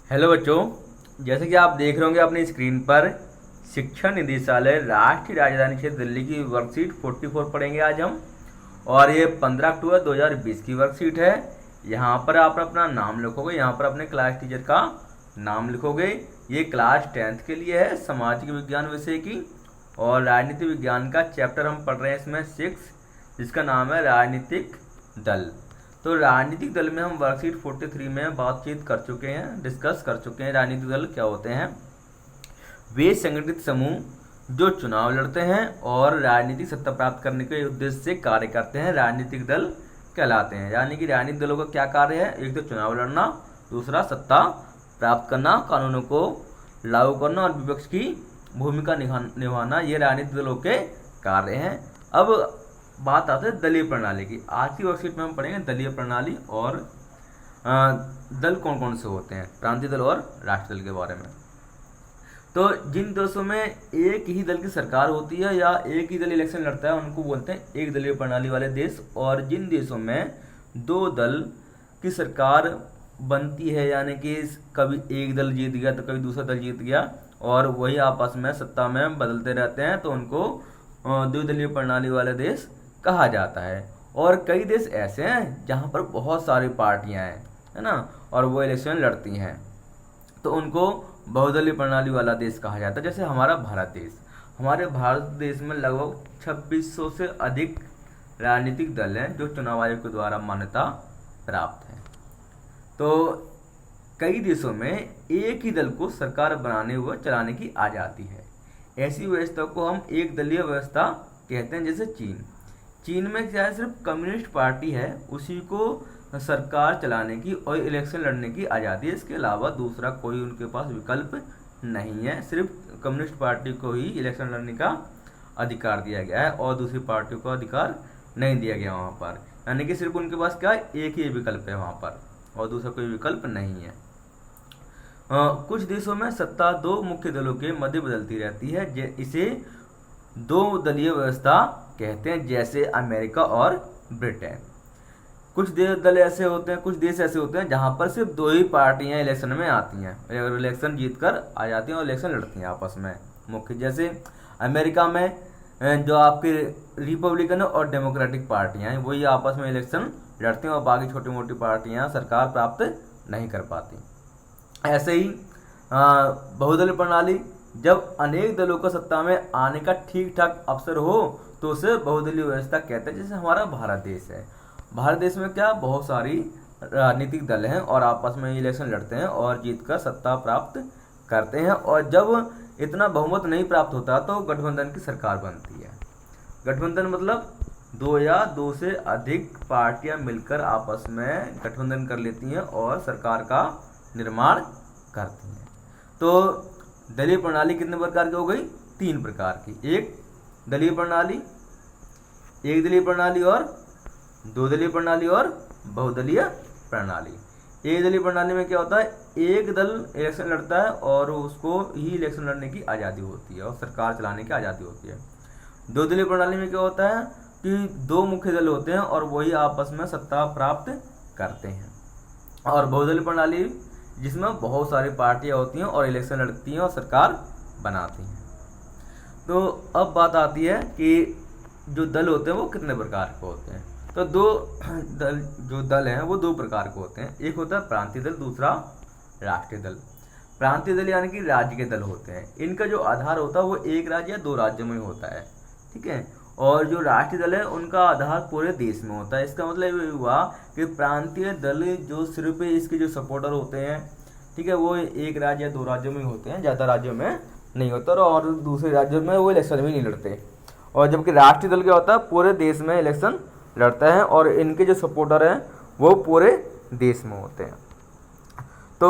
Hello बच्चों, जैसे कि आप देख रहे होंगे अपनी स्क्रीन पर शिक्षा निदेशालय राष्ट्रीय राजधानी क्षेत्र दिल्ली की वर्कशीट 44 पढ़ेंगे आज हम। और ये 15 अक्टूबर 2020 की वर्कशीट है। यहाँ पर आप अपना नाम लिखोगे, यहाँ पर अपने क्लास टीचर का नाम लिखोगे। ये क्लास 10th के लिए है, सामाजिक विज्ञान विषय की। और राजनीति विज्ञान का चैप्टर हम पढ़ रहे हैं इसमें 6, जिसका नाम है राजनीतिक दल। तो राजनीतिक दल में हम वर्कशीट 43 में बातचीत कर चुके हैं, डिस्कस कर चुके हैं। राजनीतिक दल क्या होते हैं? वे संगठित समूह जो चुनाव लड़ते हैं और राजनीतिक सत्ता प्राप्त करने के उद्देश्य से कार्य करते हैं, राजनीतिक दल कहलाते हैं। यानी कि राजनीतिक दलों का क्या कार्य है? एक तो चुनाव लड़ना, दूसरा सत्ता प्राप्त करना, कानूनों को लागू करना और विपक्ष की भूमिका निभाना, ये राजनीतिक दलों के कार्य हैं। अब बात आती है दलीय प्रणाली की। आज की वर्कशीट में हम पढ़ेंगे दलीय प्रणाली और दल कौन कौन से होते हैं, प्रांतीय दल और राष्ट्रीय दल के बारे में। तो जिन देशों में एक ही दल की सरकार होती है या एक ही दल इलेक्शन लड़ता है, उनको बोलते हैं एक दलीय प्रणाली वाले देश। और जिन देशों में दो दल की सरकार बनती है, यानी कि कभी एक दल जीत गया तो कभी दूसरा दल जीत गया और वही आपस में सत्ता में बदलते रहते हैं, तो उनको द्विदलीय प्रणाली वाले देश कहा जाता है। और कई देश ऐसे हैं जहाँ पर बहुत सारी पार्टियाँ हैं, है ना, और वो इलेक्शन लड़ती हैं, तो उनको बहुदलीय प्रणाली वाला देश कहा जाता है। जैसे हमारा भारत देश, हमारे भारत देश में लगभग 2600 से अधिक राजनीतिक दल हैं जो चुनाव आयोग के द्वारा मान्यता प्राप्त है। तो कई देशों में एक ही दल को सरकार बनाने व चलाने की आज़ादी है। ऐसी व्यवस्था को हम एक दलीय व्यवस्था कहते हैं। जैसे चीन में क्या है, सिर्फ कम्युनिस्ट पार्टी है, उसी को सरकार चलाने की और इलेक्शन लड़ने की आज़ादी है। इसके अलावा दूसरा कोई उनके पास विकल्प नहीं है। सिर्फ कम्युनिस्ट पार्टी को ही इलेक्शन लड़ने का अधिकार दिया गया है और दूसरी पार्टियों को अधिकार नहीं दिया गया वहाँ पर। यानी कि सिर्फ उनके पास क्या है, एक ही विकल्प है वहाँ पर और दूसरा कोई विकल्प नहीं है। कुछ देशों में सत्ता दो मुख्य दलों के मध्य बदलती रहती है, इसे दो दलीय व्यवस्था कहते हैं, जैसे अमेरिका और ब्रिटेन। कुछ दल ऐसे होते हैं, कुछ देश ऐसे होते हैं जहां पर सिर्फ दो ही पार्टियां इलेक्शन में आती हैं, इलेक्शन जीतकर आ जाती हैं और इलेक्शन लड़ती हैं आपस में मुख्य। जैसे अमेरिका में जो आपकी रिपब्लिकन और डेमोक्रेटिक पार्टियां हैं वही आपस में इलेक्शन लड़ती हैं और बाकी छोटी मोटी पार्टियां सरकार प्राप्त नहीं कर पाती। ऐसे ही बहुदलीय प्रणाली, जब अनेक दलों को सत्ता में आने का ठीक ठाक अवसर हो तो उसे बहुदलीय व्यवस्था कहते हैं। जैसे हमारा भारत देश है, भारत देश में क्या बहुत सारी राजनीतिक दल हैं और आपस में इलेक्शन लड़ते हैं और जीतकर सत्ता प्राप्त करते हैं। और जब इतना बहुमत नहीं प्राप्त होता तो गठबंधन की सरकार बनती है। गठबंधन मतलब दो या दो से अधिक पार्टियां मिलकर आपस में गठबंधन कर लेती हैं और सरकार का निर्माण करती हैं। तो दलीय प्रणाली कितने प्रकार की हो गई? 3 प्रकार की। एक दलीय प्रणाली, एक दलीय प्रणाली और दो दलीय प्रणाली और बहुदलीय प्रणाली। एक दलीय प्रणाली में क्या होता है, एक दल इलेक्शन लड़ता है और उसको ही इलेक्शन लड़ने की आज़ादी होती है और सरकार चलाने की आज़ादी होती है। दो दलीय प्रणाली में क्या होता है कि दो मुख्य दल होते हैं और वही आपस में सत्ता प्राप्त करते हैं। और बहुदलीय प्रणाली जिसमें बहुत सारी पार्टियां होती हैं और इलेक्शन लड़ती हैं और सरकार बनाती हैं। तो अब बात आती है कि जो दल होते हैं वो कितने प्रकार के होते हैं। तो जो दल हैं वो 2 प्रकार के होते हैं। एक होता है प्रांतीय दल, दूसरा राष्ट्रीय दल। प्रांतीय दल यानी कि राज्य के दल होते हैं। इनका जो आधार होता है वो एक राज्य या 2 राज्यों में होता है, ठीक है। और जो राष्ट्रीय दल है उनका आधार पूरे देश में होता है। इसका मतलब ये हुआ कि प्रांतीय दल जो सिर्फ इसके जो सपोर्टर होते हैं, ठीक है, वो एक राज्य या 2 राज्यों में होते हैं, ज़्यादा राज्यों में नहीं होता और दूसरे राज्यों में वो इलेक्शन भी नहीं लड़ते। और जबकि राष्ट्रीय दल क्या होता है, पूरे देश में इलेक्शन लड़ता है और इनके जो सपोर्टर हैं वो पूरे देश में होते हैं। तो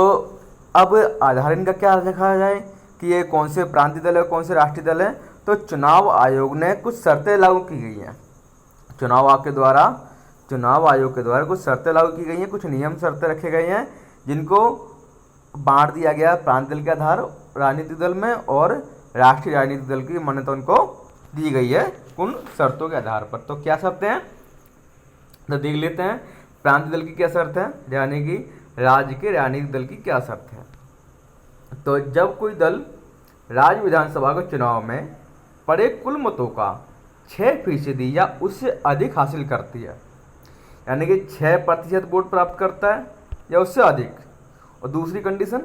अब आधार इनका क्या रखा जाए कि ये कौन से प्रांतीय दल है कौन से राष्ट्रीय दल है। तो चुनाव आयोग ने कुछ शर्तें लागू की गई हैं। चुनाव आयोग के द्वारा कुछ शर्तें लागू की गई हैं, कुछ नियम शर्तें रखे गए हैं, जिनको बांट दिया गया प्रांतीय दल के आधार राजनीतिक दल में और राष्ट्रीय राजनीतिक दल की मान्यता उनको दी गई है उन शर्तों के आधार पर। तो क्या शर्तें हैं तो देख लेते हैं। प्रांतीय दल की क्या शर्त है, यानी कि राज्य के राजनीतिक दल की क्या शर्त है। तो जब कोई दल राज्य विधानसभा के चुनाव में पड़े कुल मतों का 6% या उससे अधिक हासिल करती है, यानी कि 6% वोट प्राप्त करता है या उससे अधिक, और दूसरी कंडीशन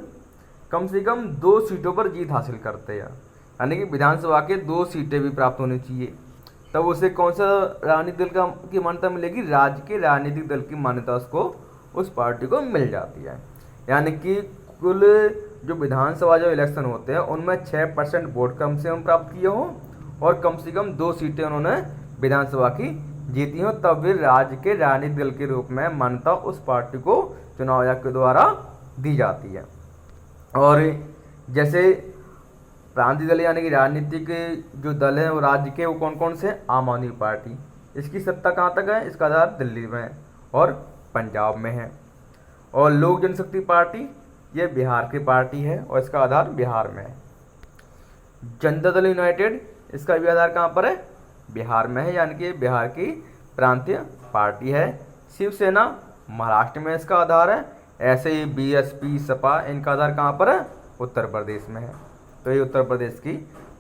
कम से कम 2 सीटों पर जीत हासिल करते हैं, यानी कि विधानसभा के 2 सीटें भी प्राप्त होनी चाहिए, तब उसे कौन सा राजनीतिक दल की मान्यता मिलेगी? राज्य के राजनीतिक दल की मान्यता उसको, उस पार्टी को मिल जाती है। यानी कि कुल जो विधानसभा जो इलेक्शन होते हैं उनमें 6% वोट कम से कम प्राप्त किए हों और कम से कम 2 सीटें उन्होंने विधानसभा की जीती हों, तब भी राज्य के राजनीतिक दल के रूप में मान्यता उस पार्टी को चुनाव आयोग के द्वारा दी जाती है। और जैसे प्रांतीय दल यानी कि राजनीतिक जो दल है वो राज्य के वो कौन कौन से? आम आदमी पार्टी, इसकी सत्ता कहाँ तक है? इसका आधार दिल्ली में और पंजाब में है। और लोक जनशक्ति पार्टी ये बिहार की पार्टी है और इसका आधार बिहार में है। जनता दल यूनाइटेड, इसका भी आधार कहाँ पर है? बिहार में है, यानी कि बिहार की प्रांतीय पार्टी है। शिवसेना महाराष्ट्र में इसका आधार है। ऐसे ही बीएसपी, सपा, इनका आधार कहाँ पर है? उत्तर प्रदेश में है। तो ये उत्तर प्रदेश की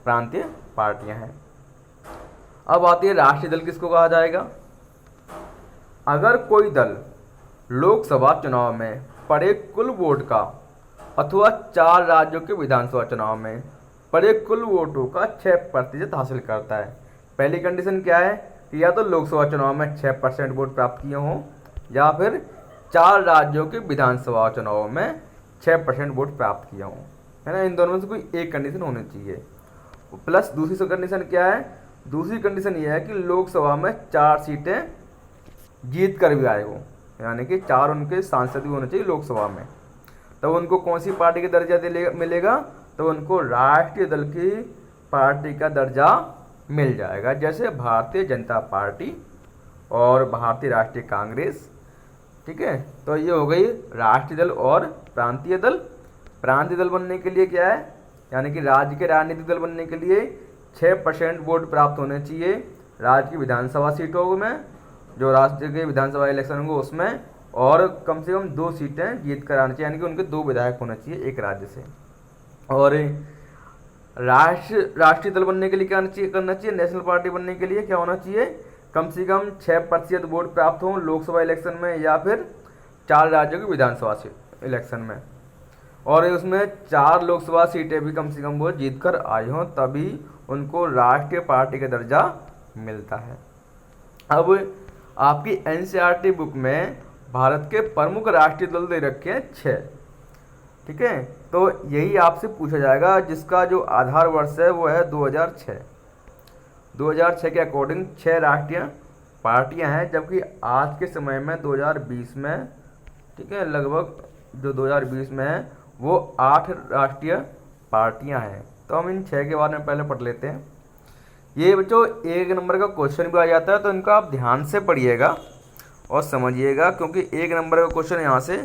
प्रांतीय पार्टियां हैं। अब आती है राष्ट्रीय दल, किसको कहा जाएगा? अगर कोई दल लोकसभा चुनाव में पड़े कुल वोट का अथवा 4 राज्यों के विधानसभा चुनाव में पड़े कुल वोटों का 6% हासिल करता है। पहली कंडीशन क्या है कि या तो लोकसभा चुनाव में 6% वोट प्राप्त किए हों या फिर 4 राज्यों के विधानसभा चुनाव में 6% वोट प्राप्त किए हों, है ना। इन दोनों में से कोई एक कंडीशन होनी चाहिए। प्लस दूसरी कंडीशन क्या है? दूसरी कंडीशन ये है कि लोकसभा में 4 सीटें जीत कर भी आए हो, यानी कि 4 उनके सांसद भी होने चाहिए लोकसभा में। तब उनको कौन सी पार्टी का दर्जा मिलेगा? तो उनको राष्ट्रीय दल की पार्टी का दर्जा मिल जाएगा। जैसे भारतीय जनता पार्टी और भारतीय राष्ट्रीय कांग्रेस, ठीक है। तो ये हो गई राष्ट्रीय दल और प्रांतीय दल। प्रांतीय दल बनने के लिए क्या है? यानी कि राज्य के राजनीतिक दल बनने के लिए 6% वोट प्राप्त होने चाहिए राज्य की विधानसभा सीटों में, जो राज्य के विधानसभा इलेक्शन होंगे उसमें, और कम से कम 2 सीटें जीत कर आनी चाहिए, यानी कि उनके 2 विधायक होने चाहिए एक राज्य से। और राष्ट्रीय दल बनने के लिए क्या करना चाहिए? नेशनल पार्टी बनने के लिए क्या होना चाहिए? कम से कम 6% वोट प्राप्त हों लोकसभा इलेक्शन में या फिर 4 राज्यों की विधानसभा इलेक्शन में, और उसमें 4 लोकसभा सीटें भी कम से कम वो जीत कर आई हों, तभी उनको राष्ट्रीय पार्टी का दर्जा मिलता है। अब आपकी एनसीईआरटी बुक में भारत के प्रमुख राष्ट्रीय दल दे रखे हैं 6, ठीक है। तो यही आपसे पूछा जाएगा, जिसका जो आधार वर्ष है वो है 2006। 2006 के अकॉर्डिंग 6 राष्ट्रीय पार्टियां हैं, जबकि आज के समय में 2020 में, ठीक है, लगभग जो 2020 में है वो 8 राष्ट्रीय पार्टियां हैं। तो हम इन 6 के बारे में पहले पढ़ लेते हैं। ये बच्चों 1 नंबर का क्वेश्चन भी आ जाता है, तो इनका आप ध्यान से पढ़िएगा और समझिएगा, क्योंकि 1 नंबर का क्वेश्चन यहाँ से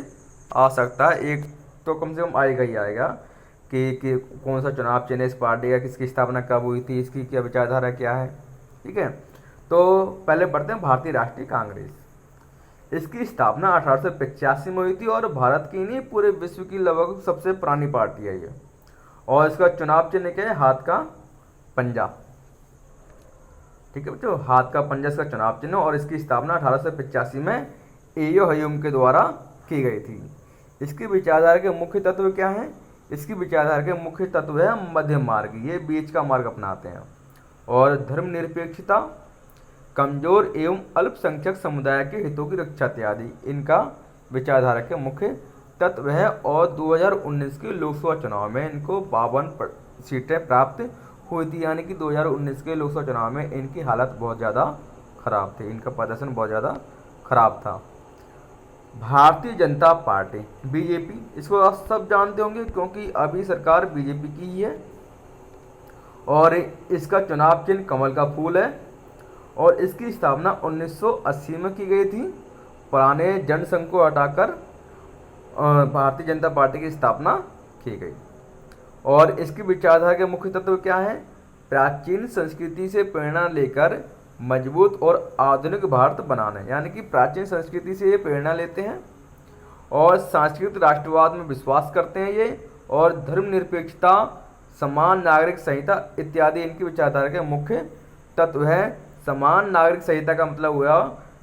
आ सकता है। एक तो कम से कम आएगा ही आएगा कि कौन सा चुनाव चिन्ह इस पार्टी का, किसकी स्थापना कब हुई थी, इसकी क्या विचारधारा क्या है, ठीक है। तो पहले पढ़ते हैं भारतीय राष्ट्रीय कांग्रेस। इसकी स्थापना 1885 में हुई थी और भारत की नहीं पूरे विश्व की लगभग सबसे पुरानी पार्टी है ये। और इसका चुनाव चिन्ह क्या है? हाथ का पंजा, ठीक है बच्चों, हाथ का पंजा इसका चुनाव चिन्ह। और इसकी स्थापना 1885 में एयो हयूम के द्वारा की गई थी। इसकी विचारधारा के मुख्य तत्व क्या हैं? इसकी विचारधारा के मुख्य तत्व है मध्य मार्ग, ये बीच का मार्ग अपनाते हैं, और धर्मनिरपेक्षता, कमजोर एवं अल्पसंख्यक समुदाय के हितों की रक्षा इत्यादि इनका विचारधारा के मुख्य तत्व है। और 2019 के लोकसभा चुनाव में इनको 52 सीटें प्राप्त हुई थी, यानी कि 2019 के लोकसभा चुनाव में इनकी हालत बहुत ज़्यादा खराब थी, इनका प्रदर्शन बहुत ज़्यादा खराब था। भारतीय जनता पार्टी बीजेपी, इसको आप सब जानते होंगे क्योंकि अभी सरकार बीजेपी की ही है। और इसका चुनाव चिन्ह कमल का फूल है और इसकी स्थापना 1980 में की गई थी। पुराने जनसंघ को हटाकर भारतीय जनता पार्टी की स्थापना की गई। और इसकी विचारधारा के मुख्य तत्व क्या है? प्राचीन संस्कृति से प्रेरणा लेकर मजबूत और आधुनिक भारत बनाना, यानी कि प्राचीन संस्कृति से ये प्रेरणा लेते हैं और सांस्कृतिक राष्ट्रवाद में विश्वास करते हैं ये, और धर्मनिरपेक्षता, समान नागरिक संहिता इत्यादि इनकी विचारधारा के मुख्य तत्व हैं। समान नागरिक संहिता का मतलब हुआ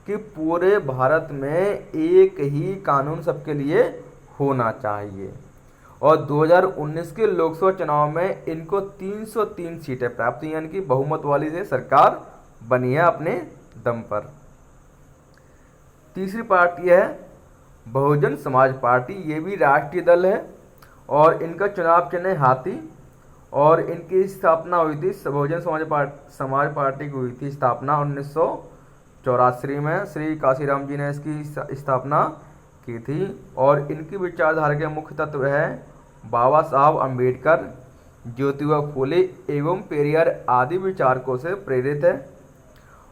कि पूरे भारत में एक ही कानून सबके लिए होना चाहिए। और 2019 के लोकसभा चुनाव में इनको 303 सीटें प्राप्त हुई, यानी कि बहुमत वाली से सरकार बनी है अपने दम पर। तीसरी पार्टी है बहुजन समाज पार्टी। ये भी राष्ट्रीय दल है और इनका चुनाव चिन्ह है हाथी और इनकी स्थापना हुई थी, बहुजन समाज पार्टी की हुई थी स्थापना 1984 में। श्री काशीराम जी ने इसकी स्थापना की थी और इनकी विचारधारा के मुख्य तत्व है बाबा साहब अम्बेडकर, ज्योतिबा फूले एवं पेरियार आदि विचारकों से प्रेरित है।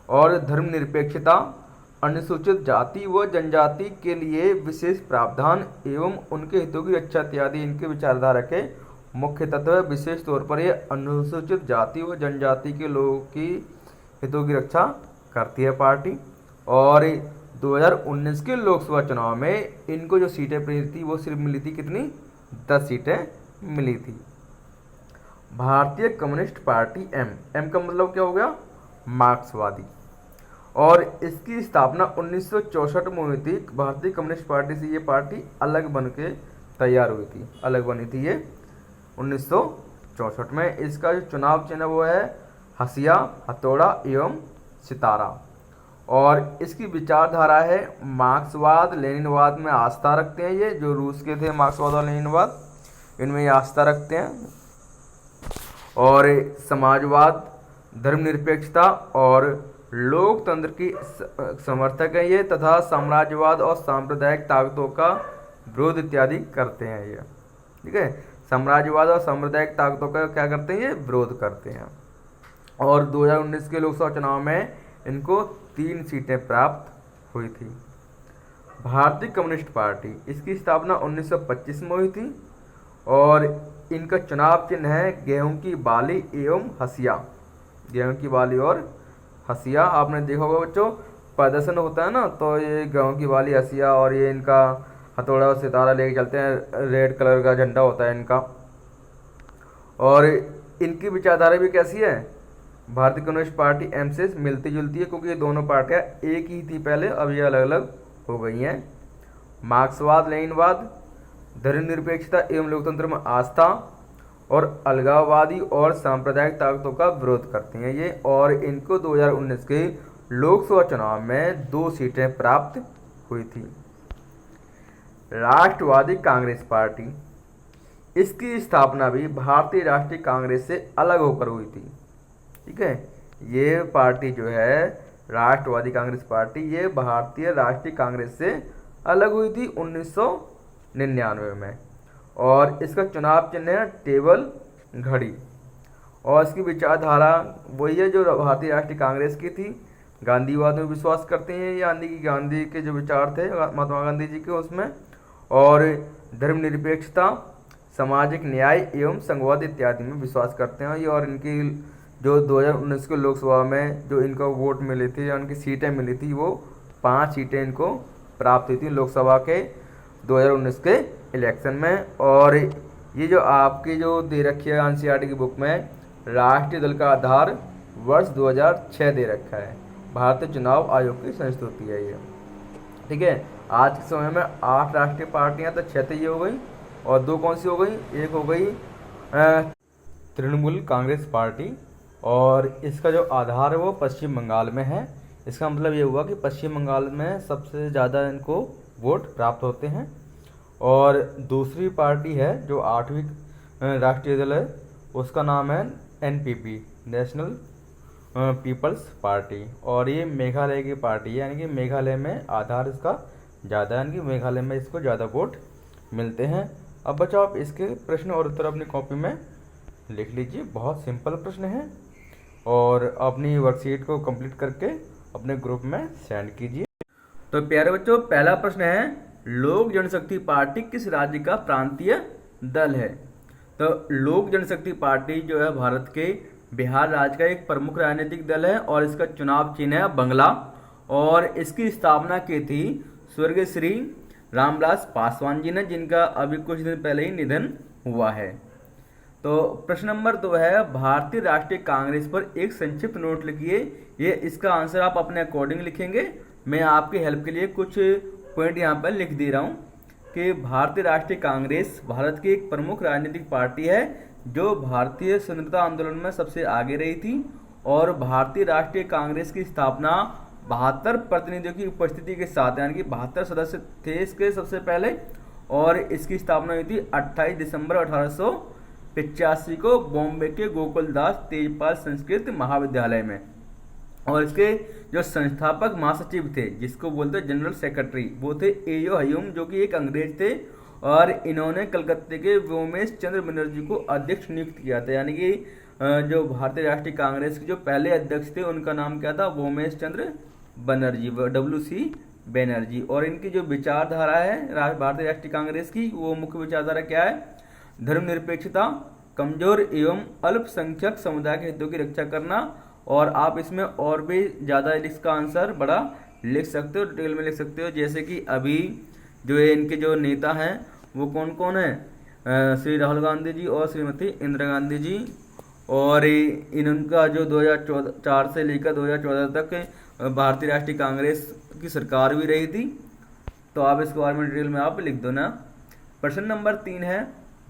और धर्मनिरपेक्षता, अनुसूचित जाति व जनजाति के लिए विशेष प्रावधान एवं उनके हितों की रक्षा इत्यादि इनके विचारधारा के मुख्य तत्व है। विशेष तौर पर ये अनुसूचित जाति व जनजाति के लोगों की हितों की रक्षा करती है पार्टी। और 2019 के लोकसभा चुनाव में इनको जो सीटें मिली थी वो सिर्फ मिली थी कितनी, 10 सीटें मिली थी। भारतीय कम्युनिस्ट पार्टी एम का मतलब क्या हो गया, मार्क्सवादी। और इसकी स्थापना 1964 में हुई थी। भारतीय कम्युनिस्ट पार्टी से ये पार्टी अलग बन के तैयार हुई थी, अलग बनी थी ये 1964 में। इसका जो चुनाव चिन्ह वो है हसिया, हथौड़ा एवं सितारा। और इसकी विचारधारा है मार्क्सवाद लेनिनवाद में आस्था रखते हैं। ये जो रूस के थे मार्क्सवाद और लेनिनवाद, इनमें ये आस्था रखते हैं। और समाजवाद, धर्मनिरपेक्षता और लोकतंत्र की समर्थक है ये, तथा साम्राज्यवाद और सांप्रदायिक ताकतों का विरोध इत्यादि करते हैं ये। ठीक है, साम्राज्यवाद और सांप्रदायिक ताकतों का क्या करते हैं, ये विरोध करते हैं। और 2019 के लोकसभा चुनाव में इनको 3 सीटें प्राप्त हुई थी। भारतीय कम्युनिस्ट पार्टी, इसकी स्थापना 1925 में हुई थी और इनका चुनाव चिन्ह है गेहूं की बाली एवं हसिया। गेहूं की बाली और हसिया, आपने देखा होगा बच्चों, प्रदर्शन होता है ना, तो ये गेहूं की बाली, हसिया और ये इनका हथौड़ा और सितारा लेके चलते हैं। रेड कलर का झंडा होता है इनका। और इनकी विचारधारा भी कैसी है, भारतीय कम्युनिस्ट पार्टी एम से मिलती जुलती है, क्योंकि ये दोनों पार्टियां एक ही थी पहले, अब ये अलग अलग हो गई हैं। मार्क्सवाद लेनिनवाद, धर्मनिरपेक्षता एवं लोकतंत्र में आस्था और अलगाववादी और सांप्रदायिक ताकतों का विरोध करती हैं ये। और इनको 2019 के लोकसभा चुनाव में 2 सीटें प्राप्त हुई थी। राष्ट्रवादी कांग्रेस पार्टी, इसकी स्थापना भी भारतीय राष्ट्रीय कांग्रेस से अलग होकर हुई थी। ठीक है, ये पार्टी जो है राष्ट्रवादी कांग्रेस पार्टी, ये भारतीय राष्ट्रीय कांग्रेस से अलग हुई थी 1999 में। और इसका चुनाव चिन्ह है टेबल घड़ी। और इसकी विचारधारा वही है जो भारतीय राष्ट्रीय कांग्रेस की थी। गांधीवाद में विश्वास करते हैं ये, गांधी के जो विचार थे महात्मा गांधी जी के उसमें। और धर्मनिरपेक्षता, सामाजिक न्याय एवं संघवाद इत्यादि में विश्वास करते हैं ये। और इनकी जो 2019 के लोकसभा में जो इनको वोट मिली थी या उनकी सीटें मिली थी, वो 5 सीटें इनको प्राप्त हुई थी लोकसभा के 2019 के इलेक्शन में। और ये जो आपकी जो दे रखी है एनसीईआरटी की बुक में, राष्ट्रीय दल का आधार वर्ष 2006 दे रखा है। भारतीय चुनाव आयोग की संस्तुति है ये। ठीक है, आज के समय में 8 राष्ट्रीय पार्टियां, तो 6 तो ये हो गई और 2 कौन सी हो गई, एक हो गई तृणमूल कांग्रेस पार्टी। और इसका जो आधार है वो पश्चिम बंगाल में है। इसका मतलब ये हुआ कि पश्चिम बंगाल में सबसे ज़्यादा इनको वोट प्राप्त होते हैं। और दूसरी पार्टी है जो 8वीं राष्ट्रीय दल है, उसका नाम है एनपीपी, नेशनल पीपल्स पार्टी। और ये मेघालय की पार्टी है, यानी कि मेघालय में आधार इसका ज़्यादा है, यानी कि मेघालय में इसको ज़्यादा वोट मिलते हैं। अब बच्चों आप इसके प्रश्न और उत्तर अपनी कॉपी में लिख लीजिए, बहुत सिंपल प्रश्न है। और अपनी वर्कशीट को कंप्लीट करके अपने ग्रुप में सेंड कीजिए। तो प्यारे बच्चों, पहला प्रश्न है, लोक जनशक्ति पार्टी किस राज्य का प्रांतीय दल है? तो लोक जनशक्ति पार्टी जो है भारत के बिहार राज्य का एक प्रमुख राजनीतिक दल है और इसका चुनाव चिन्ह है बंगला। और इसकी स्थापना की थी स्वर्गीय श्री रामविलास पासवान जी ने, जिनका अभी कुछ दिन पहले ही निधन हुआ है। तो प्रश्न नंबर 2 है, भारतीय राष्ट्रीय कांग्रेस पर एक संक्षिप्त नोट लिखिए। ये इसका आंसर आप अपने अकॉर्डिंग लिखेंगे। मैं आपकी हेल्प के लिए कुछ पॉइंट यहाँ पर लिख दे रहा हूँ कि भारतीय राष्ट्रीय कांग्रेस भारत की एक प्रमुख राजनीतिक पार्टी है जो भारतीय स्वतंत्रता आंदोलन में सबसे आगे रही थी, और भारतीय राष्ट्रीय कांग्रेस की स्थापना 72 प्रतिनिधियों की उपस्थिति के साथ, यानी कि 72 सदस्य थे इसके सबसे पहले, और इसकी स्थापना हुई थी 28 दिसंबर 1885 को बॉम्बे के गोकुलदास तेजपाल संस्कृत महाविद्यालय में। और इसके जो संस्थापक महासचिव थे, जिसको बोलते जनरल सेक्रेटरी, वो थे एयो हयूम, जो कि एक अंग्रेज थे, और इन्होंने कलकत्ते के व्योमेश चंद्र बनर्जी को अध्यक्ष नियुक्त किया था। यानी कि जो भारतीय राष्ट्रीय कांग्रेस के जो पहले अध्यक्ष थे उनका नाम क्या था, व्योमेश चंद्र बनर्जी, WC बनर्जी। और इनकी जो विचारधारा है भारतीय राष्ट्रीय कांग्रेस की, वो मुख्य विचारधारा क्या है, धर्मनिरपेक्षता, कमजोर एवं अल्पसंख्यक समुदाय के हितों की रक्षा करना। और आप इसमें और भी ज़्यादा इसका आंसर बड़ा लिख सकते हो, डिटेल में लिख सकते हो। जैसे कि अभी जो इनके जो नेता हैं वो कौन कौन है, श्री राहुल गांधी जी और श्रीमती इंदिरा गांधी जी, और इनका जो 2004 से लेकर 2014 तक भारतीय राष्ट्रीय कांग्रेस की सरकार भी रही थी। तो आप इसके बारे में डिटेल में आप लिख दो ना। प्रश्न नंबर 3 है,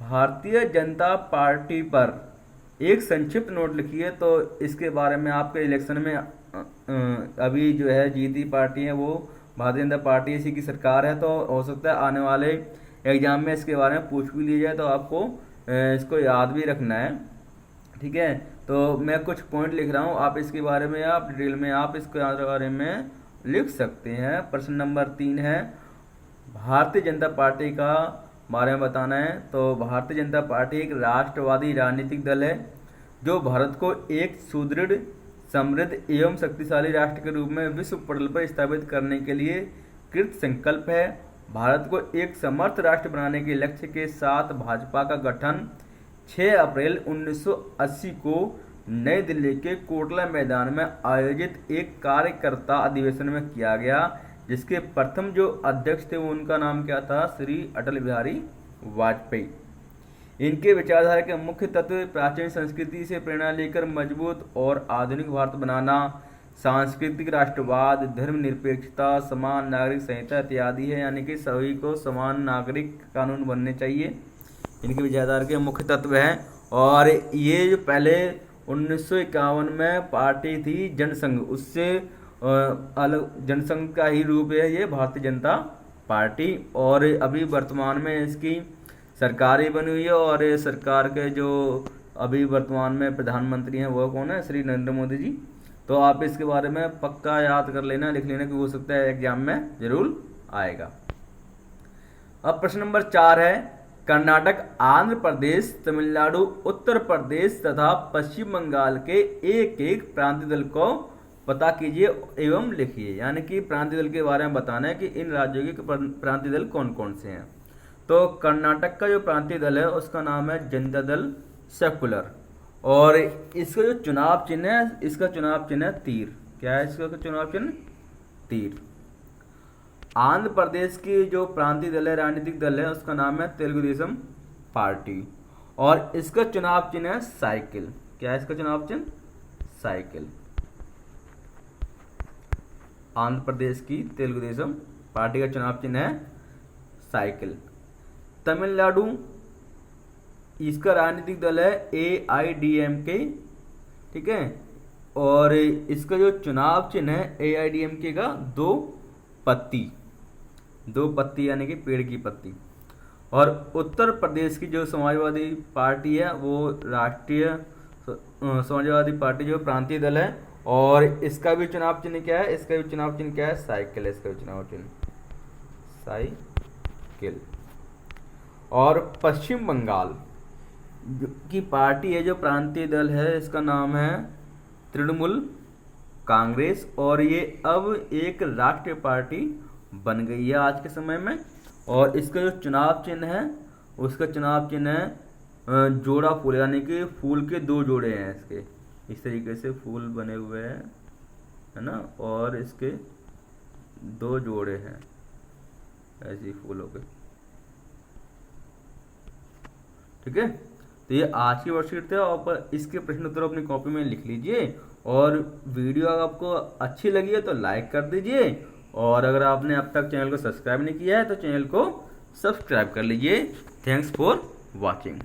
भारतीय जनता पार्टी पर एक संक्षिप्त नोट लिखिए। तो इसके बारे में आपके इलेक्शन में अभी जो है जीती पार्टी है वो भारतीय जनता पार्टी, इसी की सरकार है। तो हो सकता है आने वाले एग्जाम में इसके बारे में पूछ भी लिया जाए, तो आपको इसको याद भी रखना है, ठीक है। तो मैं कुछ पॉइंट लिख रहा हूँ, आप इसके बारे में आप डिटेल में आप इसके बारे में लिख सकते हैं। प्रश्न नंबर 3 है, भारतीय जनता पार्टी का बारे में बताना है। तो भारतीय जनता पार्टी एक राष्ट्रवादी राजनीतिक दल है जो भारत को एक सुदृढ़, समृद्ध एवं शक्तिशाली राष्ट्र के रूप में विश्व पटल पर स्थापित करने के लिए कृत संकल्प है। भारत को एक समर्थ राष्ट्र बनाने के लक्ष्य के साथ भाजपा का गठन 6 अप्रैल 1980 को नई दिल्ली के कोटला मैदान में आयोजित एक कार्यकर्ता अधिवेशन में किया गया, जिसके प्रथम जो अध्यक्ष थे वो उनका नाम क्या था, श्री अटल बिहारी वाजपेयी। इनके विचारधारा के मुख्य तत्व प्राचीन संस्कृति से प्रेरणा लेकर मजबूत और आधुनिक भारत बनाना, सांस्कृतिक राष्ट्रवाद, धर्मनिरपेक्षता, समान नागरिक संहिता इत्यादि है। यानी कि सभी को समान नागरिक कानून बनने चाहिए, इनके विचारधारा के मुख्य तत्व हैं। और ये जो पहले 1951 में पार्टी थी जनसंघ, उससे अलग जनसंघ का ही रूप है ये भारतीय जनता पार्टी। और अभी वर्तमान में इसकी सरकार ही बनी हुई है, और सरकार के जो अभी वर्तमान में प्रधानमंत्री हैं वो कौन है, श्री नरेंद्र मोदी जी। तो आप इसके बारे में पक्का याद कर लेना, लिख लेना, कि हो सकता है एग्जाम में जरूर आएगा। अब प्रश्न नंबर 4 है, कर्नाटक, आंध्र प्रदेश, तमिलनाडु, उत्तर प्रदेश तथा पश्चिम बंगाल के एक एक प्रांतीय दल को पता कीजिए एवं लिखिए। यानी कि प्रांतीय दल के बारे में बताना है कि इन राज्यों के प्रांतीय दल कौन कौन से हैं। तो कर्नाटक का जो प्रांतीय दल है उसका नाम है जनता दल सेकुलर, और इसका जो चुनाव चिन्ह है, इसका चुनाव चिन्ह है तीर। क्या है इसका चुनाव चिन्ह, तीर। आंध्र प्रदेश की जो प्रांतीय दल है, राजनीतिक दल है, उसका नाम है तेलुगु देशम पार्टी, और इसका चुनाव चिन्ह है साइकिल। क्या है इसका चुनाव चिन्ह, साइकिल। आंध्र प्रदेश की तेलुगु देशम पार्टी का चुनाव चिन्ह है साइकिल। तमिलनाडु, इसका राजनीतिक दल है AIDMK, ठीक है, और इसका जो चुनाव चिन्ह है AIDMK का दो पत्ती यानी कि पेड़ की पत्ती। और उत्तर प्रदेश की जो समाजवादी पार्टी है वो राष्ट्रीय समाजवादी पार्टी जो प्रांतीय दल है, और इसका भी चुनाव चिन्ह क्या है, इसका भी चुनाव चिन्ह क्या है, साइकिल है इसका भी चुनाव चिन्ह, साइकिल। और पश्चिम बंगाल की पार्टी है जो प्रांतीय दल है, इसका नाम है तृणमूल कांग्रेस, और ये अब एक राष्ट्रीय पार्टी बन गई है आज के समय में। और इसका जो चुनाव चिन्ह है उसका चुनाव चिन्ह है जोड़ा फूल, यानी कि फूल के दो जोड़े हैं इसके, इस तरीके से फूल बने हुए हैं, है ना, और इसके दो जोड़े हैं, ऐसे ही फुल हो गए। ठीक है, तो ये आज की वर्कशीट थे। आप इसके प्रश्न उत्तर अपनी कॉपी में लिख लीजिए, और वीडियो अगर आपको अच्छी लगी है तो लाइक कर दीजिए, और अगर आपने अब तक चैनल को सब्सक्राइब नहीं किया है तो चैनल को सब्सक्राइब कर लीजिए। Thanks for watching.